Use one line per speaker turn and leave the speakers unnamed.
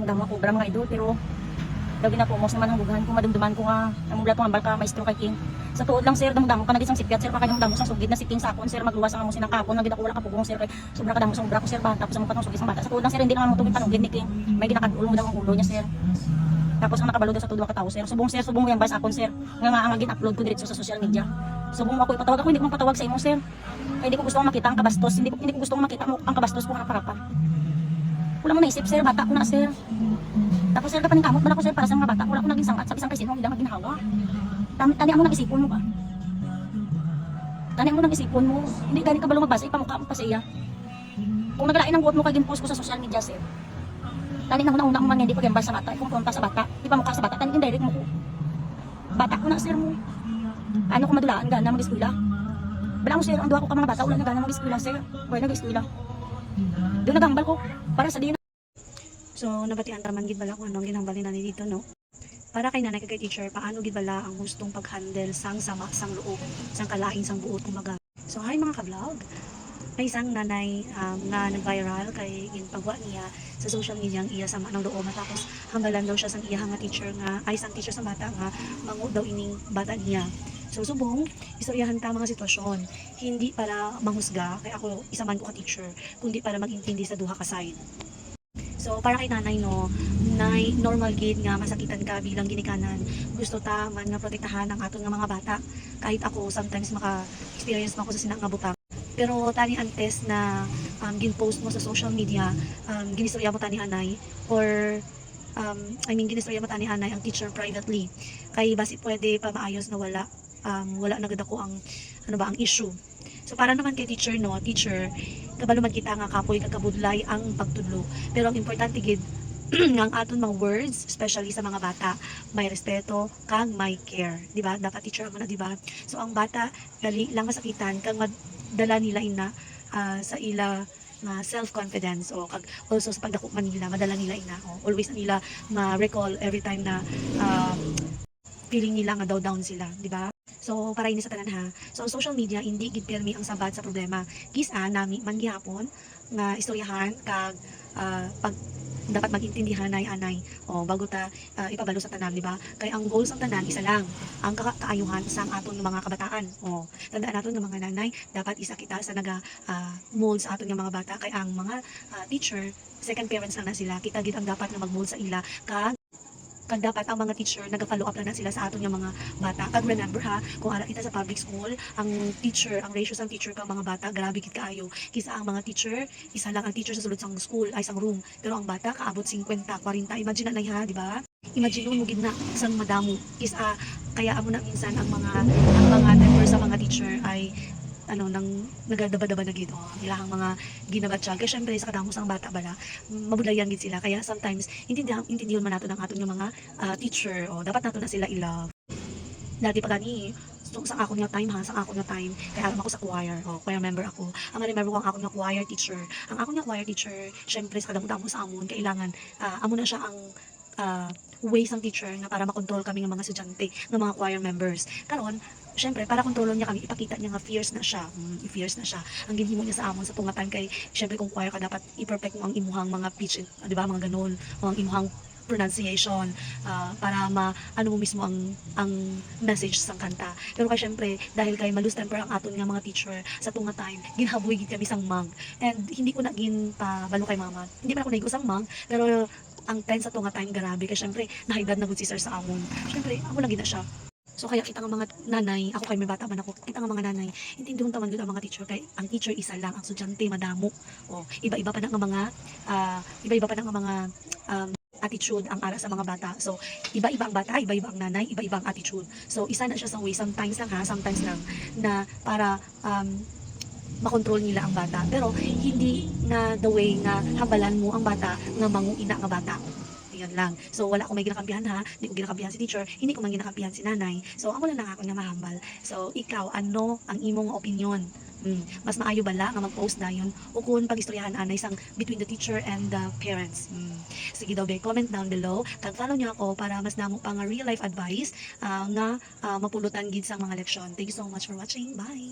damo ko bra mga idol pero lagi na po mo naman ang bugahan ko madumduman ko nga namublat ko ang balka maestro kay King. Sa tuod lang sir damo ka na gisang sipyat sir pa kay damo sa sugid na si King sakon sir magluwas ang amo sinang kapon nga gidako wala ka pugong sir kay sobra ka damo sobra ko sir bata tapos ang patong sugid sang bata. Sa tuod lang sir hindi naman mo tubig panugid ni King. May ginakadul mo daw ang ulo niya sir. Tapos ang nakabalo daw sa tudwa ka tao sir. Subong mo yan bas akon sir. Nga ang gin-upload ko diretso sa social media. Subong mo ako ipatawag ako hindi ko magpatawag sa imo sir. Kaya hindi ko gusto makita ang kabastos, hindi ko gusto makita mo ang kabastos ko harap-harapan. Wala mo naisip sir, bata ko na sir. Tapos sir kapaning kamot man ako sir para sa mga bata. Wala ko naging sangat sa isang kasino hindi lang ginhawa. Tani mo nag-isipon mo ba? Tani mo nag-isipon mo. Hindi gani ka balo magbasa ipamukha mo pa sa iya. Kung naglain ang buot mo kay gin-post ko sa social media sir. Tani na una ang mga hindi ko gembal sa bata, ikumpronta sa bata, ipamukha sa bata, tani indirect mo ko. Bata ko na sir mo. Ano ko madulaan gana mag-eskwela? Bala mo sir, ang duha ko ka mga bata, wala na gana mag-eskwela sir. Wala nag-eskwela. Doon nagambal ko para sa din.
So nabatian taman gid bala ko anong ginhambalin nani dito no. Para kay nanay kay teacher paano gid bala ang gustong pag-handle sang sama sang loob, sang kalain sang buot kumaga. So hi mga ka-vlog. May isang nanay nga nag-viral kay ginpagwa niya sa social media ang iya sama ng loob matapos hambalan daw siya sang iya nga teacher nga ay sang teacher sa bata nga mangu daw ining bata niya. So subong istoryahan ta mga sitwasyon hindi para manghusga kay ako isa man ko ka teacher kundi para magintindi sa duha ka side. So para kay nanay no, nay normal gid nga masakitan ka bilang ginikanan. Gusto ta man nga protektahan ang aton nga mga bata. Kahit ako sometimes maka-experience man ko sa sinang nga butang. Pero tani antes na gin-post mo sa social media, ginistorya mo tani anay or ginistorya mo tani anay ang teacher privately. Kay basi pwede pa maayos na wala na gud ako ang ang issue. So para naman kay teacher no, teacher kabalo man kita nga kapoy kagabudlay ang pagtudlo. Pero ang importante gid nga ang aton mga words, especially sa mga bata, may respeto kang may care, di ba? Dapat teacher mo na, di ba? So ang bata dali lang masakitan kang madala nila ina sa ila nga self-confidence o kag also sa pagdako man nila madala nila ina o always na nila ma-recall every time na feeling nila nga daw down sila, di ba? So para ini sa tanan ha. So social media hindi gid permi ang sabat sa problema. Kisa nami man gihapon nga istoryahan kag pag dapat magintindihan anay o bago ta ipabalo sa tanan, di ba? Kay ang goal sa tanan isa lang, ang kaayuhan sa aton mga kabataan. O tandaan naton nga mga nanay, dapat isa kita sa naga mold sa aton nga mga bata kay ang mga teacher second parents lang na sila. Kita gid ang dapat nga mag-mold sa ila kag dapat ang mga teacher nag-follow up lang na sila sa aton nga mga bata. Kag remember ha, kung ara kita sa public school, ang teacher, ang ratio sang teacher kang mga bata, grabe gid kaayo. Kisa ang mga teacher, isa lang ang teacher sa sulod sang school ay sang room. Pero ang bata kaabot 50, 40. Imagine na ha, di ba? Imagine mo gid na sang madamo. Kisa kaya amo na minsan ang mga member sa mga teacher ay nang nagadaba-daba na gid ilahang mga ginabatsyag kay syempre sa kadamos ang bata bala mabudlayan gid sila kaya sometimes intindihon man nato ang aton nga mga teacher dapat nato na sila i-love dati pa gani sa ako nga time kaya alam ako sa choir choir member ako ang remember ko ang ako nga choir teacher syempre sa kadamo sa amon kailangan amo na siya ang ways ng teacher na para makontrol kami ng mga estudyante ng mga choir members karon syempre para kontrolon niya kami ipakita niya nga fierce na siya ang ginhimo niya sa amon sa tungatan kay syempre kung choir ka dapat i-perfect mo ang imuhang mga pitch di ba mga ganon ang imuhang pronunciation para ano mo mismo ang message sa kanta pero kay syempre dahil kay malus temper ang aton nga mga teacher sa tunga time ginhaboy gid kami sang mag and hindi ko na gin pa balo kay mama hindi pa ako naigo sang mag pero ang time sa tunga time grabe kay syempre nahaydad na gud si sir sa amon syempre amo lang gid na siya. So kaya kita nga mga nanay, ako kay may bata man ako, kita nga mga nanay, intindihon taman gud ang mga teacher kay ang teacher isa lang, ang estudyante madamo. Iba-iba pa na nga mga attitude ang ara sa mga bata. So iba-iba ang bata, iba-iba ang nanay, iba-iba ang attitude. So isa na siya sa way sometimes lang na para makontrol nila ang bata. Pero hindi na the way na hambalan mo ang bata nga manguina nga bata. Yan lang. So wala akong may ginakampihan ha. Hindi ko ginakampihan si teacher, hindi ko man ginakampihan si nanay. So ako lang ako nga mahambal. So ikaw ano ang imong opinion? Mas maayo bala nga mag-post dayon o kung pag-istoryahan anay sang between the teacher and the parents. Sige daw be, comment down below. Kag follow niyo ako para mas namo pa nga real life advice nga mapulutan gid sang mga leksyon. Thank you so much for watching. Bye.